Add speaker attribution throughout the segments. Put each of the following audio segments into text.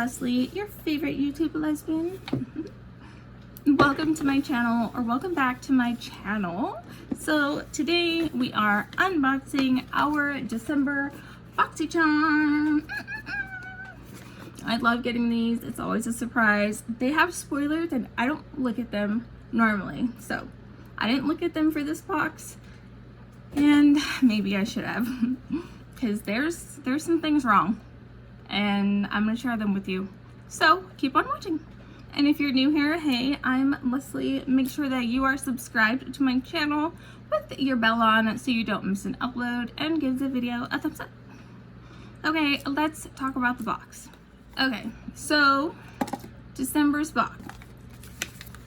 Speaker 1: Leslie, your favorite YouTube lesbian. Welcome to my channel, or welcome back to my channel. So today we are unboxing our December Boxycharm. I love getting these. It's always a surprise. They have spoilers and I don't look at them normally. So I didn't look at them for this box, and maybe I should have, because there's some things wrong, and I'm gonna share them with you. So keep on watching. And if you're new here, hey, I'm Leslie. Make sure that you are subscribed to my channel with your bell on so you don't miss an upload, and give the video a thumbs up. Okay, let's talk about the box. Okay, so December's box.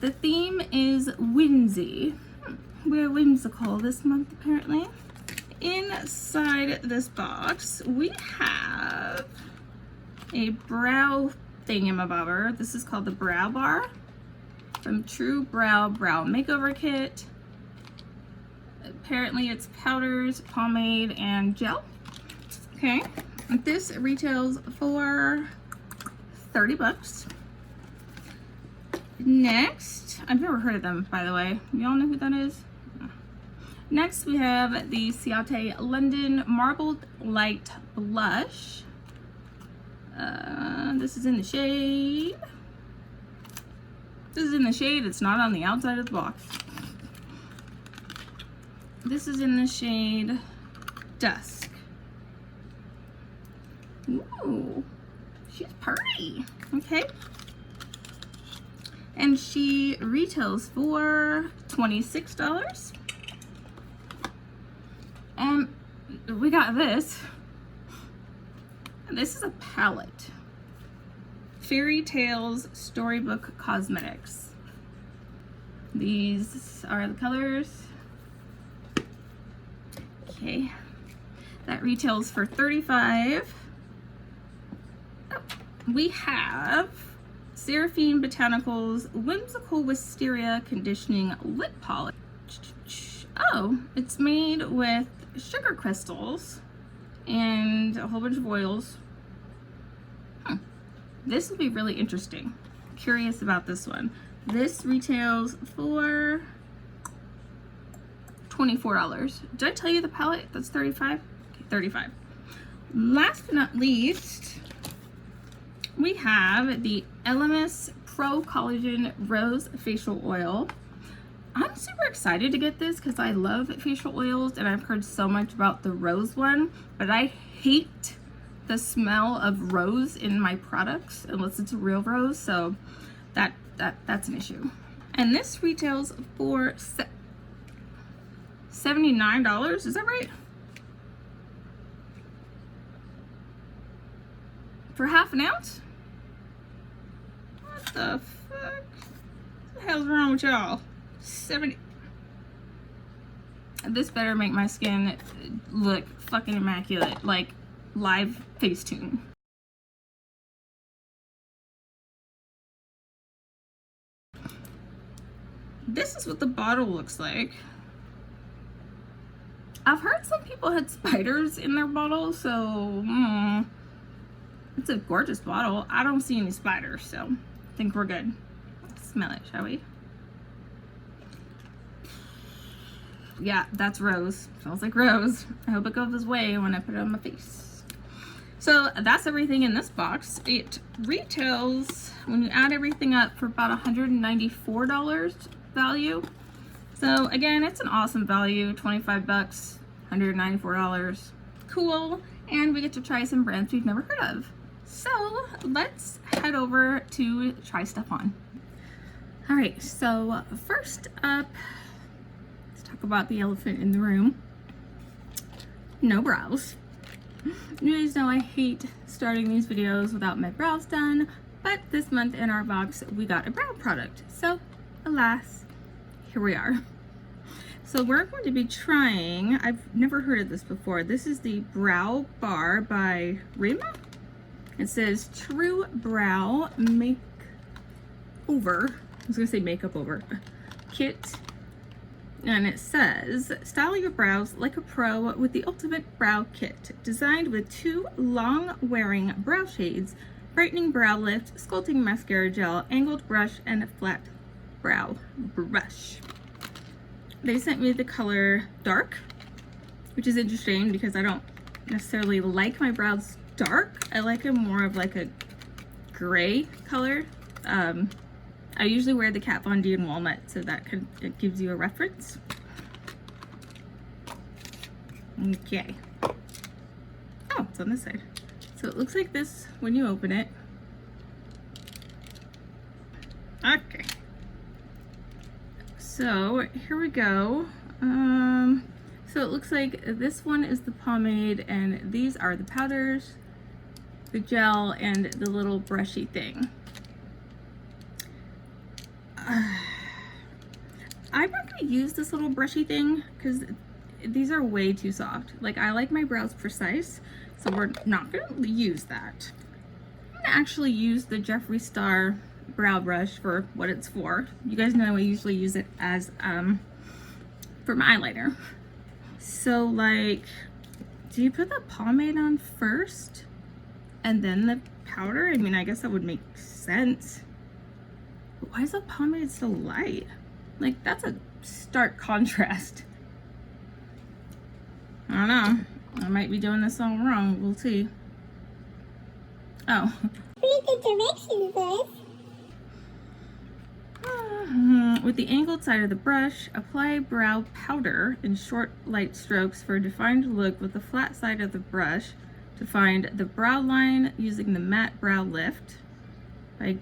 Speaker 1: The theme is whimsy. We're whimsical this month, apparently. Inside this box, we have a brow thingamabobber. This is called the Brow Bar from True Brow Makeover Kit. Apparently it's powders, pomade, and gel. Okay, this retails for 30 bucks. Next, I've never heard of them, by the way. Y'all know who that is? Next, we have the Ciate London Marbled Light Blush. This is in the shade. This is in the shade. It's not on the outside of the box. This is in the shade Dusk. Ooh, she's pretty. Okay. And she retails for $26. And we got this. This is a palette. Fairy Tales Storybook Cosmetics. These are the colors. Okay. That retails for $35. Oh, we have Seraphine Botanicals Whimsical Wisteria Conditioning Lip Polish. Oh, it's made with sugar crystals and a whole bunch of oils. This will be really interesting. Curious about this one. This retails for $24. Did I tell you the palette? That's $35? Okay, $35. Last but not least, we have the Elemis Pro Collagen Rose Facial Oil. I'm super excited to get this because I love facial oils, and I've heard so much about the rose one, but I hate the smell of rose in my products unless it's a real rose, so that's an issue. And this retails for $79. Is that right? For half an ounce? What the fuck? What the hell's wrong with y'all? 70. This better make my skin look fucking immaculate, like live Facetune. This is what the bottle looks like. I've heard some people had spiders in their bottle, so it's a gorgeous bottle. I don't see any spiders, so I think we're good. Let's smell it, shall we? Yeah, that's rose. Smells like rose. I hope it goes this way when I put it on my face. So that's everything in this box. It retails, when you add everything up, for about $194 value. So again, it's an awesome value. 25 bucks, $194. Cool. And we get to try some brands we've never heard of. So let's head over to try stuff on. All right, so first up, talk about the elephant in the room. No brows. You guys know I hate starting these videos without my brows done, but this month in our box we got a brow product, so alas, here we are. So we're going to be trying, I've never heard of this before, this is the Brow Bar by Rima. It says True Brow Makeover, I was gonna say makeup over, kit. And it says, style your brows like a pro with the ultimate brow kit. Designed with 2 long-wearing brow shades, brightening brow lift, sculpting mascara gel, angled brush, and a flat brow brush. They sent me the color dark, which is interesting because I don't necessarily like my brows dark. I like them more of like a gray color. I usually wear the Kat Von D in walnut, so it gives you a reference. Okay. Oh, it's on this side. So it looks like this when you open it. Okay. So here we go. So it looks like this one is the pomade and these are the powders, the gel, and the little brushy thing. I'm not going to use this little brushy thing because these are way too soft. Like, I like my brows precise, so we're not going to use that. I'm going to actually use the Jeffree Star brow brush for what it's for. You guys know I usually use it as for my eyeliner. So, like, do you put the pomade on first and then the powder? I mean, I guess that would make sense. But why is the pomade so light? Like, that's a stark contrast. I don't know. I might be doing this all wrong. We'll see. Oh.
Speaker 2: Read the directions, guys.
Speaker 1: With the angled side of the brush, apply brow powder in short, light strokes for a defined look with the flat side of the brush to find the brow line using the matte brow lift by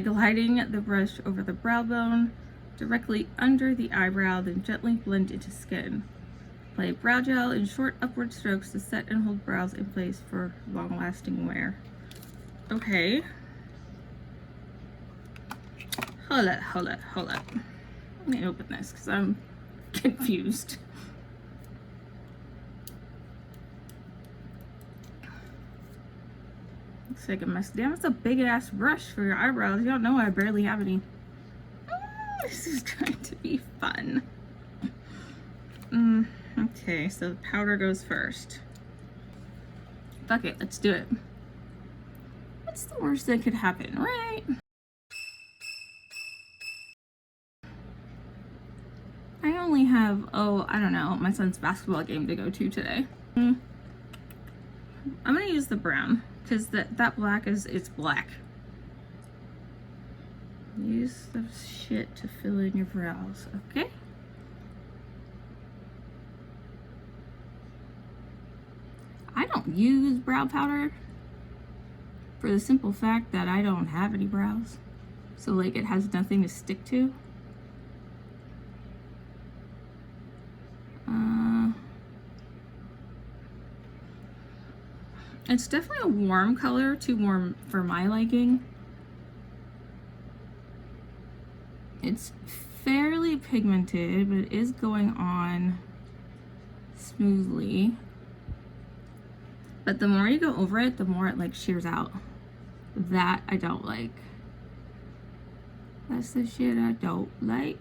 Speaker 1: gliding the brush over the brow bone directly under the eyebrow, then gently blend into skin. Apply brow gel in short upward strokes to set and hold brows in place for long-lasting wear. Okay. Hold up. Let me open this because I'm confused. Looks like a mess. Damn, it's a big ass brush for your eyebrows. You don't know I barely have any. This is going to be fun. Okay, so the powder goes first. Fuck it, let's do it. What's the worst that could happen, right? I only have, I don't know, my son's basketball game to go to today. I'm gonna use the brown because that black it's black. Use the shit to fill in your brows, okay? I don't use brow powder for the simple fact that I don't have any brows. So like it has nothing to stick to. It's definitely a warm color, too warm for my liking. It's fairly pigmented, but it is going on smoothly. But the more you go over it, the more it like shears out. That I don't like. That's the shit I don't like.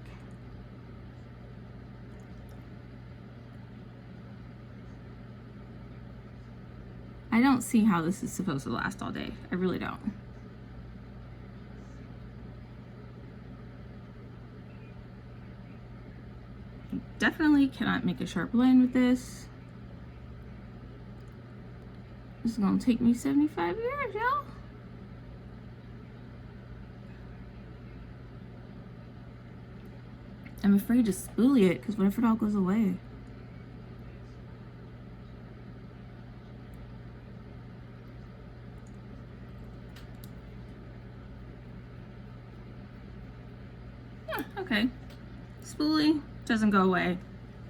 Speaker 1: I don't see how this is supposed to last all day. I really don't. Definitely cannot make a sharp line with this. This is gonna take me 75 years, y'all. I'm afraid to spoolie it because what if it all goes away? Yeah, okay. Spoolie doesn't go away.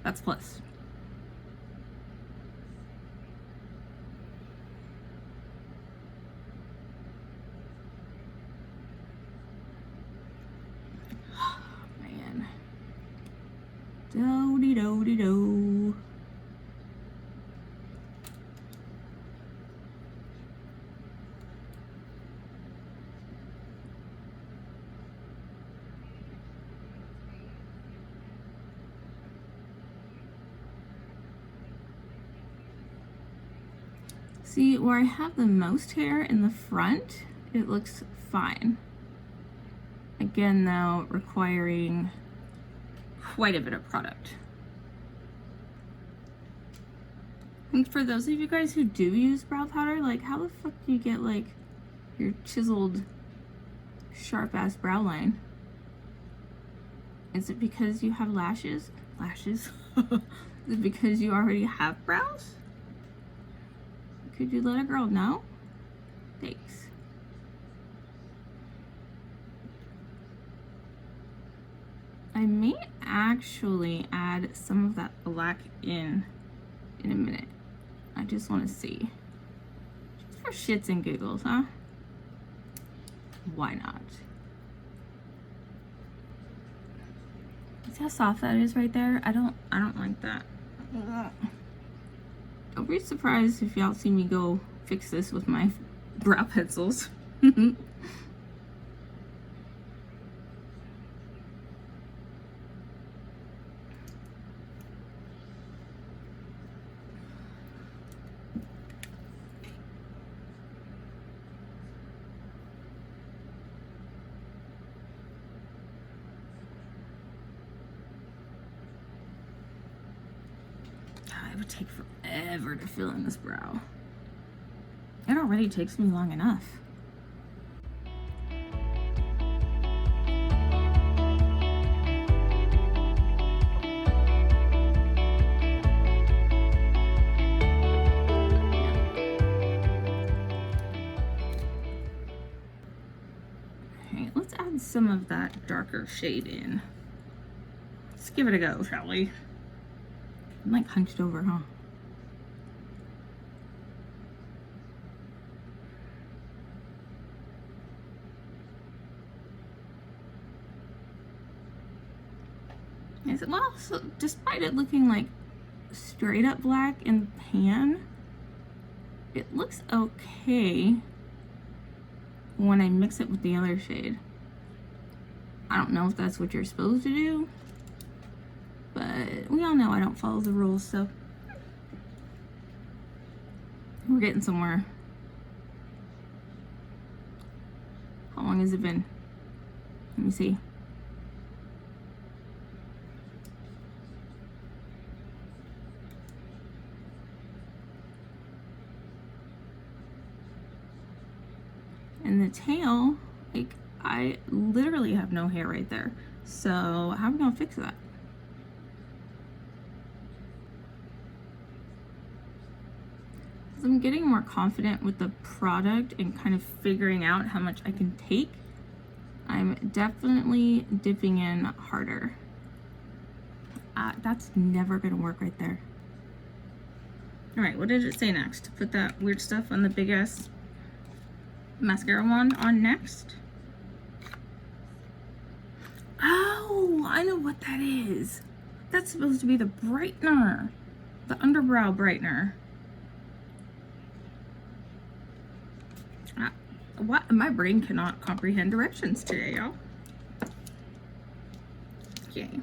Speaker 1: That's plus. Man. Do-de-do-de-do. See, where I have the most hair in the front, it looks fine. Again, though, requiring quite a bit of product. And for those of you guys who do use brow powder, like, how the fuck do you get, like, your chiseled, sharp-ass brow line? Is it because you have lashes? Lashes? Is it because you already have brows? Could you let a girl know? Thanks. I may actually add some of that black in a minute. I just want to see. Just for shits and giggles, huh? Why not? See how soft that is right there? I don't like that. Don't be surprised if y'all see me go fix this with my brow pencils. It would take forever to fill in this brow. It already takes me long enough. Okay, let's add some of that darker shade in. Let's give it a go, shall we? I'm like hunched over, huh? Yes, well, so despite it looking like straight up black in the pan, it looks okay when I mix it with the other shade. I don't know if that's what you're supposed to do, but we all know I don't follow the rules, so we're getting somewhere. How long has it been? Let me see. And the tail, like, I literally have no hair right there. So how are we gonna fix that? As I'm getting more confident with the product and kind of figuring out how much I can take, I'm definitely dipping in harder. That's never gonna work right there. All right, what did it say next? To put that weird stuff on the big ass mascara wand on next. Oh, I know what that is. That's supposed to be the brightener, the underbrow brightener. What? My brain cannot comprehend directions today, y'all. Okay,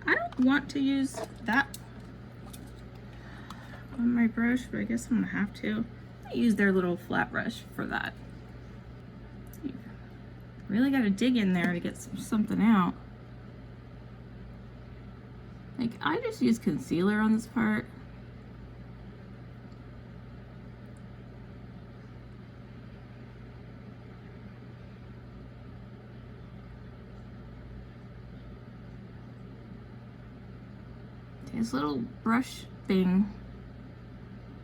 Speaker 1: I don't want to use that on my brush, but I guess I'm gonna have to. I use their little flat brush for that. You really got to dig in there to get something out. Like, I just use concealer on this part. This little brush thing,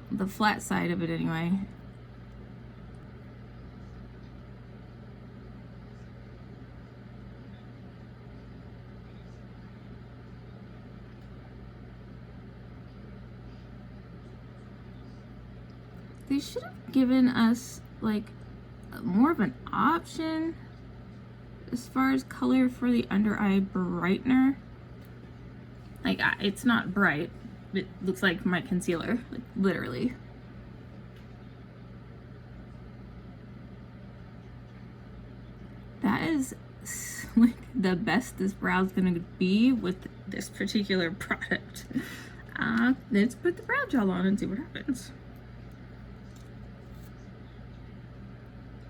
Speaker 1: the flat side of it anyway, they should have given us like more of an option as far as color for the under eye brightener. Like, it's not bright. It looks like my concealer, like, literally. That is like the best this brow's gonna be with this particular product. Let's put the brow gel on and see what happens.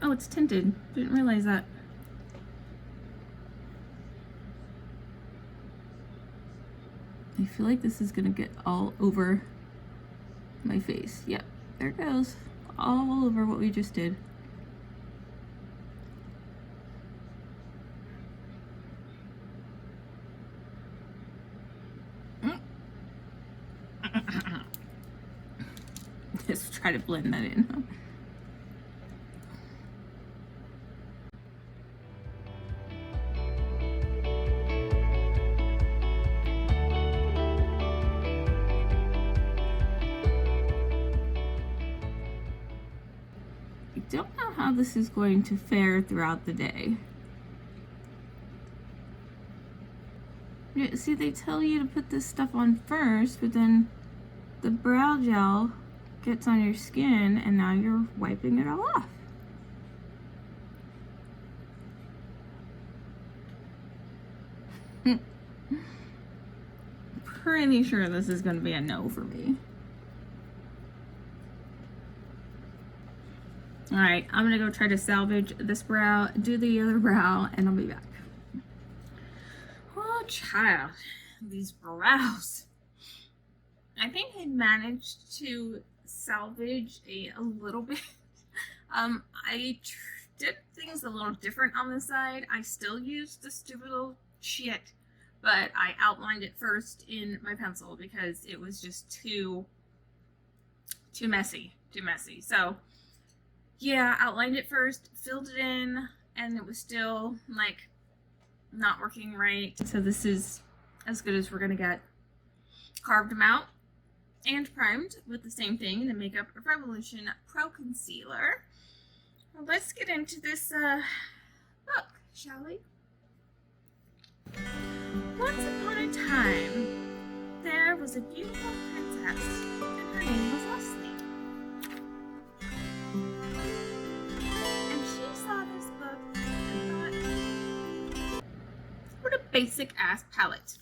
Speaker 1: Oh, it's tinted. Didn't realize that. I feel like this is gonna get all over my face. Yep, there it goes. All over what we just did. Just try to blend that in. I don't know how this is going to fare throughout the day. See, they tell you to put this stuff on first, but then the brow gel gets on your skin and now you're wiping it all off. Pretty sure this is going to be a no for me. Alright, I'm going to go try to salvage this brow, do the other brow, and I'll be back. Oh, child. These brows. I think I managed to salvage a little bit. I did things a little different on the side. I still used the stupid little shit, but I outlined it first in my pencil because it was just too messy. So yeah, outlined it first, filled it in, and it was still like not working right. So this is as good as we're gonna get. Carved them out and primed with the same thing, the Makeup Revolution Pro Concealer. Well, let's get into this book, shall we? Once upon a time, there was a beautiful princess, and her name was Leslie. And she saw this book and thought, what a basic ass palette.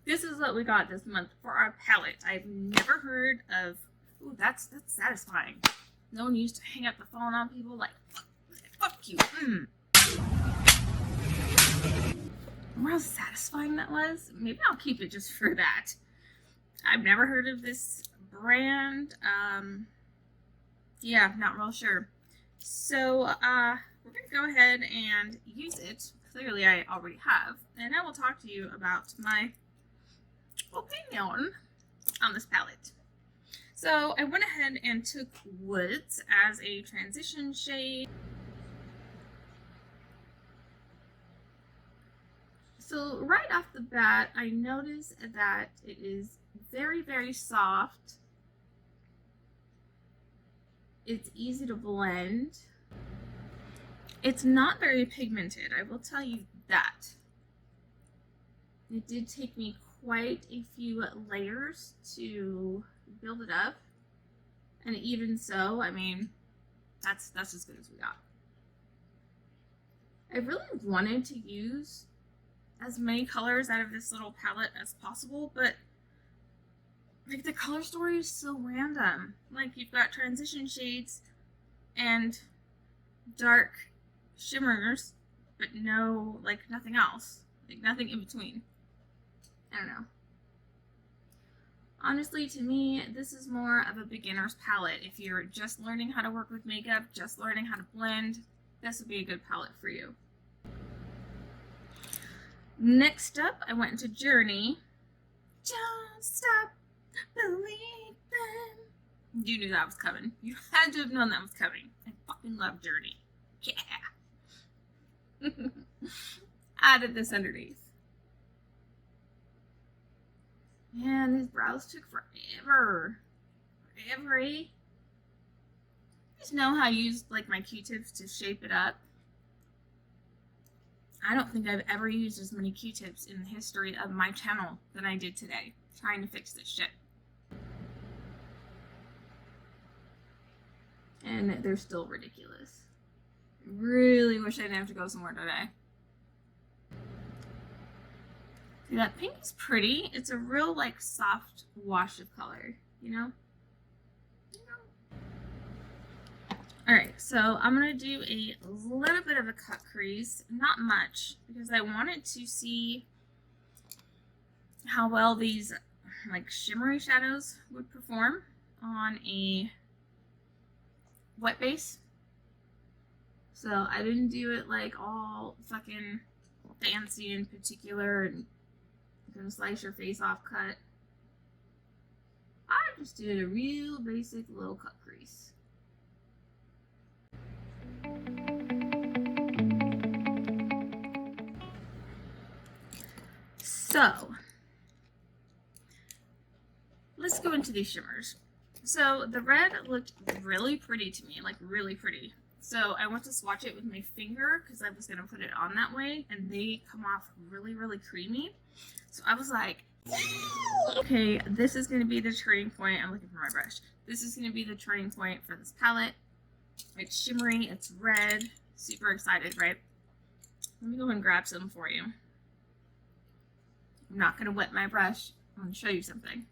Speaker 1: This is what we got this month for our palette. I've never heard of. Ooh, that's satisfying. No one used to hang up the phone on people like, fuck you. Remember how satisfying that was? Maybe I'll keep it just for that. I've never heard of this brand. Yeah, not real sure. So, we're going to go ahead and use it. Clearly, I already have. And I will talk to you about my opinion on this palette. So I went ahead and took Woods as a transition shade. So right off the bat, I notice that it is very, very soft. It's easy to blend. It's not very pigmented, I will tell you that. It did take me quite a few layers to build it up, and even so, I mean, that's as good as we got. I really wanted to use as many colors out of this little palette as possible, but like the color story is so random. Like you've got transition shades and dark shimmers, but no, like nothing else, like nothing in between. I don't know. Honestly, to me, this is more of a beginner's palette. If you're just learning how to work with makeup, just learning how to blend, this would be a good palette for you. Next up, I went into Journey. Just stop believing. You knew that was coming. You had to have known that was coming. I fucking love Journey. Yeah. Added this underneath. Man, these brows took forever. I just know how I used like my Q-tips to shape it up. I don't think I've ever used as many Q-tips in the history of my channel than I did today, trying to fix this shit. And they're still ridiculous. I really wish I didn't have to go somewhere today. See, that pink is pretty. It's a real, like, soft wash of color, you know? Alright, so I'm going to do a little bit of a cut crease, not much, because I wanted to see how well these like shimmery shadows would perform on a wet base. So I didn't do it like all fucking fancy and particular and gonna slice your face off cut. I just did a real basic little cut crease. So let's go into these shimmers. So the red looked really pretty to me, like really pretty. So I went to swatch it with my finger because I was going to put it on that way, and they come off really, really creamy. So I was like, okay, this is going to be the turning point. I'm looking for my brush. This is going to be the turning point for this palette. It's shimmery, it's red, super excited, right? Let me go and grab some for you. I'm not going to wet my brush. I'm going to show you something.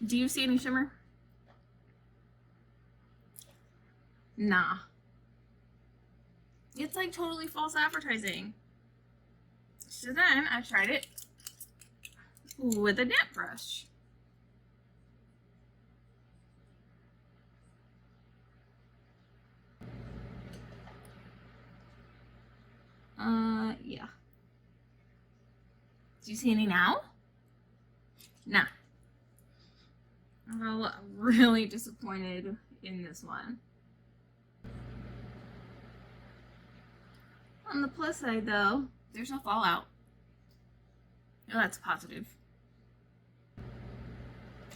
Speaker 1: Do you see any shimmer? Nah. It's like totally false advertising. So then I tried it with a damp brush. Yeah. Do you see any now? Nah. I'm really disappointed in this one. On the plus side though, there's no fallout. Oh, that's positive.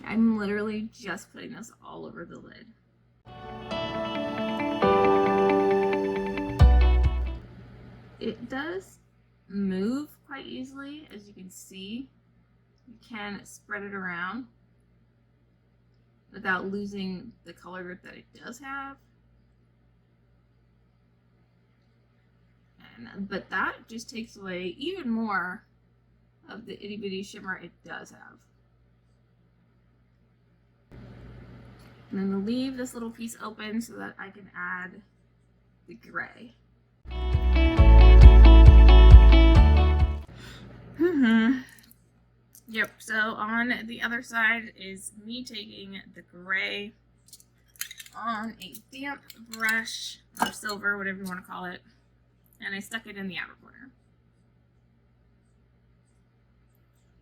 Speaker 1: I'm literally just putting this all over the lid. It does move quite easily, as you can see. You can spread it around without losing the color grip that it does have. But that just takes away even more of the itty bitty shimmer it does have. And then I'll leave this little piece open so that I can add the gray. Yep, so on the other side is me taking the gray on a damp brush, or silver, whatever you want to call it, and I stuck it in the outer corner.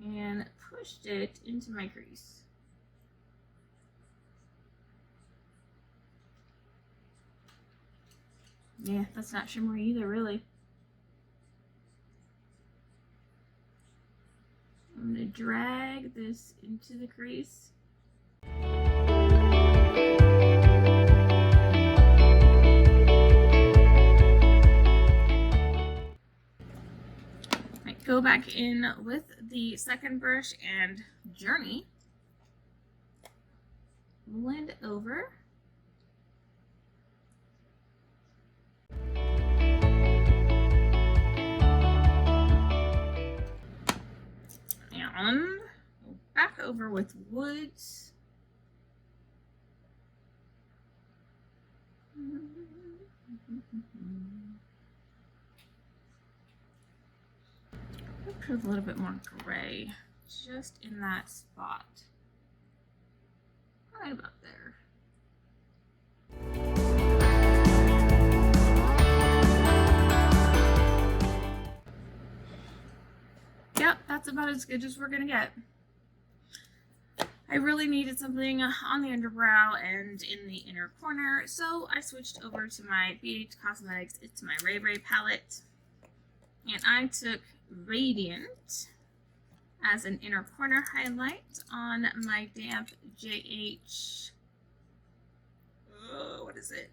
Speaker 1: And pushed it into my crease. Yeah, that's not shimmery either, really. I'm going to drag this into the crease. Right, go back in with the second brush and Journey. Blend over. And back over with Woods. I'll put a little bit more gray just in that spot. Right about there. Yep, that's about as good as we're gonna get. I really needed something on the underbrow and in the inner corner, so I switched over to my BH Cosmetics. It's my Ray Ray palette. And I took Radiant as an inner corner highlight on my damp JH, what is it?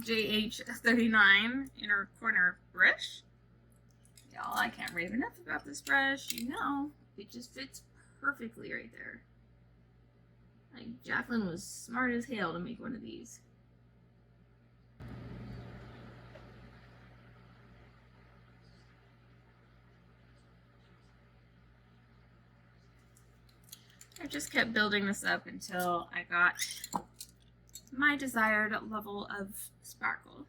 Speaker 1: JH39 inner corner brush. Y'all, I can't rave enough about this brush. You know, it just fits perfectly right there. Like, Jacqueline was smart as hell to make one of these. I just kept building this up until I got my desired level of sparkle.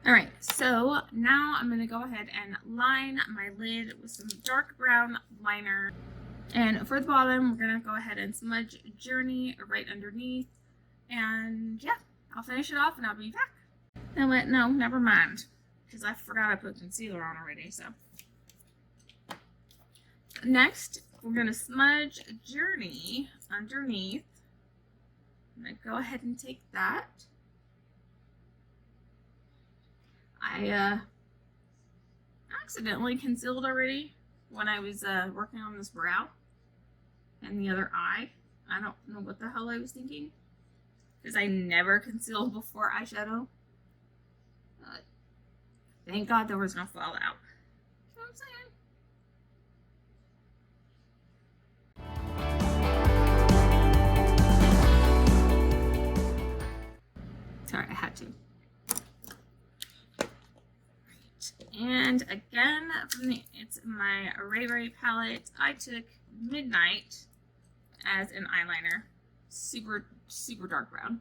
Speaker 1: Alright, so now I'm going to go ahead and line my lid with some dark brown liner. And for the bottom, we're going to go ahead and smudge Journey right underneath. And yeah, I'll finish it off and I'll be back. No, wait, no, never mind. Because I forgot I put concealer on already, so. Next, we're going to smudge Journey underneath. I'm going to go ahead and take that. I accidentally concealed already when I was working on this brow and the other eye. I don't know what the hell I was thinking, because I never conceal before eyeshadow. Thank God there was no fallout. You know what I'm saying? Sorry, I had to. And again, it's my Ray Ray palette. I took Midnight as an eyeliner. Super, super dark brown.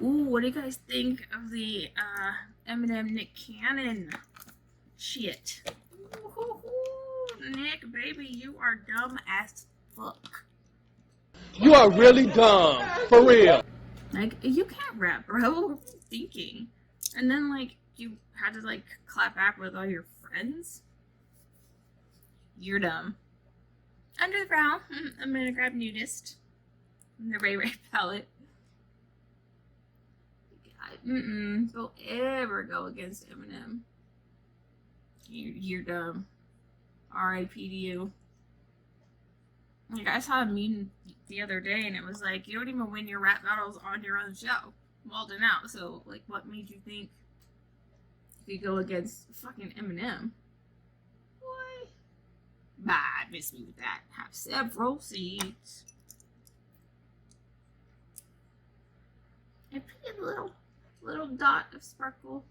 Speaker 1: Ooh, what do you guys think of the Eminem Nick Cannon shit? Ooh, Nick, baby, you are dumb as fuck.
Speaker 3: You are really dumb, for real.
Speaker 1: Like, you can't rap, bro. What were you thinking? And then, like, you had to, like, clap back with all your friends? You're dumb. Under the brow, I'm gonna grab Nudist. The Ray Ray palette. Don't ever go against Eminem. You're dumb. R.I.P. to you. Like, I saw a meme the other day, and it was like, you don't even win your rap battles on your own show. Well done out. So, like, what made you think you could go against fucking Eminem? Boy. Bah, miss me with that. Have several seats. I put a little dot of sparkle.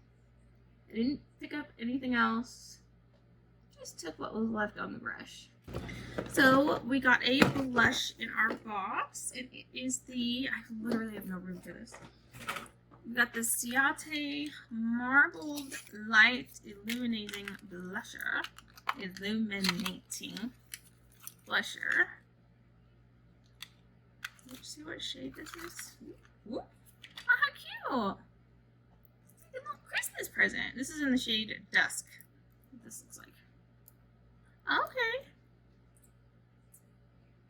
Speaker 1: I didn't pick up anything else. Just took what was left on the brush. So we got a blush in our box, and it is the, I literally have no room for this. We got the Ciate Marbled Light Illuminating Blusher. Illuminating Blusher. Let's see what shade this is. Whoop. Oh, how cute! It's like a little Christmas present. This is in the shade Dusk. What this looks like. Okay.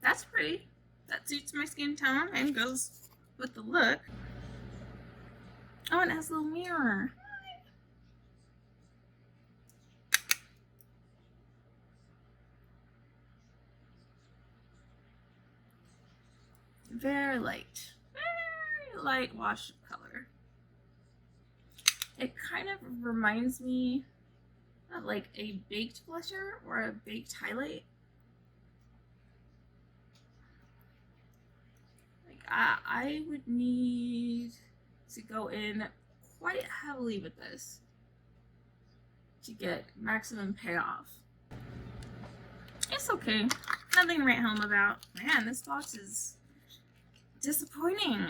Speaker 1: That's pretty. That suits my skin tone and goes with the look. Oh, and it has a little mirror. Very light. Very light wash of color. It kind of reminds me of like a baked blusher or a baked highlight. Like I would need to go in quite heavily with this to get maximum payoff. It's okay. Nothing to write home about. Man, this box is disappointing.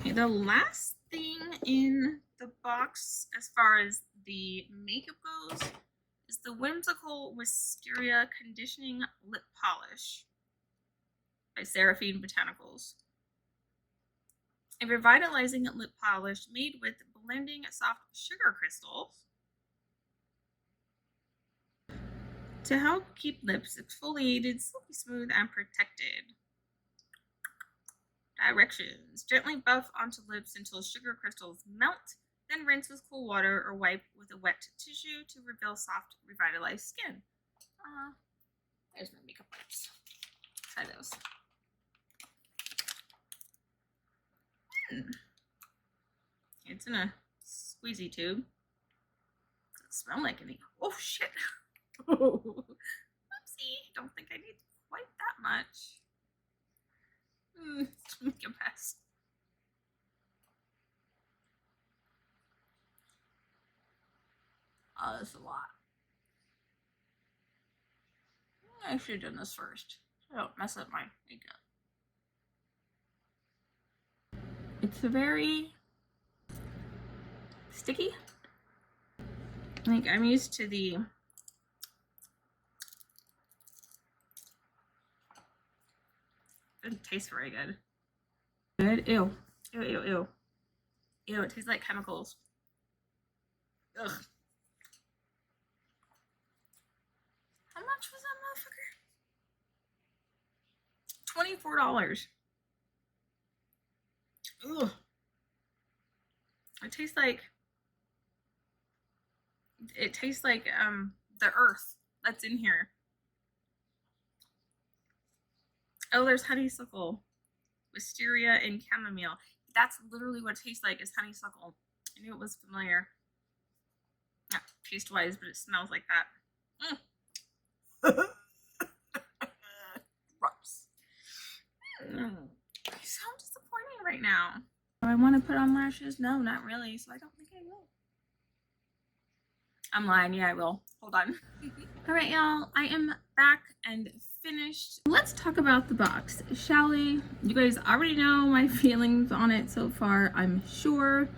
Speaker 1: Okay, the last thing in the box as far as the makeup goes is the Whimsical Wisteria Conditioning Lip Polish by Seraphine Botanicals. A revitalizing lip polish made with blending soft sugar crystals to help keep lips exfoliated, silky smooth, and protected. Directions. Gently buff onto lips until sugar crystals melt, then rinse with cool water or wipe with a wet tissue to reveal soft, revitalized skin. There's my makeup wipes. Try those. It's in a squeezy tube. Doesn't smell like any. Oh shit! Whoopsie! Don't think I need quite that much. Let's make a mess. Oh, that's a lot. I should have done this first. So I don't mess up my makeup. It's very sticky. I think I'm used to the doesn't taste very good. Good. Ew. Ew, ew, ew. Ew, it tastes like chemicals. Ugh. How much was that motherfucker? $24. Ugh. It tastes like the earth that's in here. Oh, there's honeysuckle, wisteria, and chamomile. That's literally what it tastes like, is honeysuckle. I knew it was familiar. Not taste-wise, but it smells like that. Gross. I sound disappointed right now. Do I want to put on lashes? No, not really, so I don't think I will. I'm lying. Yeah, I will. Hold on. All right, y'all. I am back and finished. Let's talk about the box, shall we? You guys already know my feelings on it so far, I'm sure.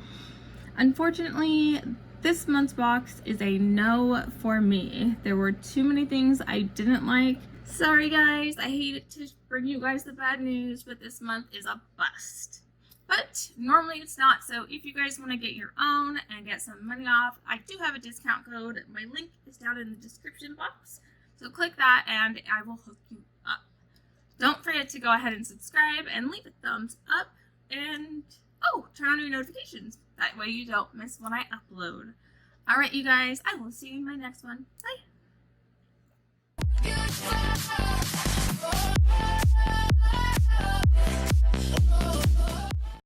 Speaker 1: Unfortunately, this month's box is a no for me. There were too many things I didn't like. Sorry, guys. I hate to bring you guys the bad news, but this month is a bust. But normally it's not, so if you guys want to get your own and get some money off, I do have a discount code. My link is down in the description box, so click that and I will hook you up. Don't forget to go ahead and subscribe and leave a thumbs up, and turn on your notifications. That way you don't miss when I upload. Alright, you guys, I will see you in my next one. Bye!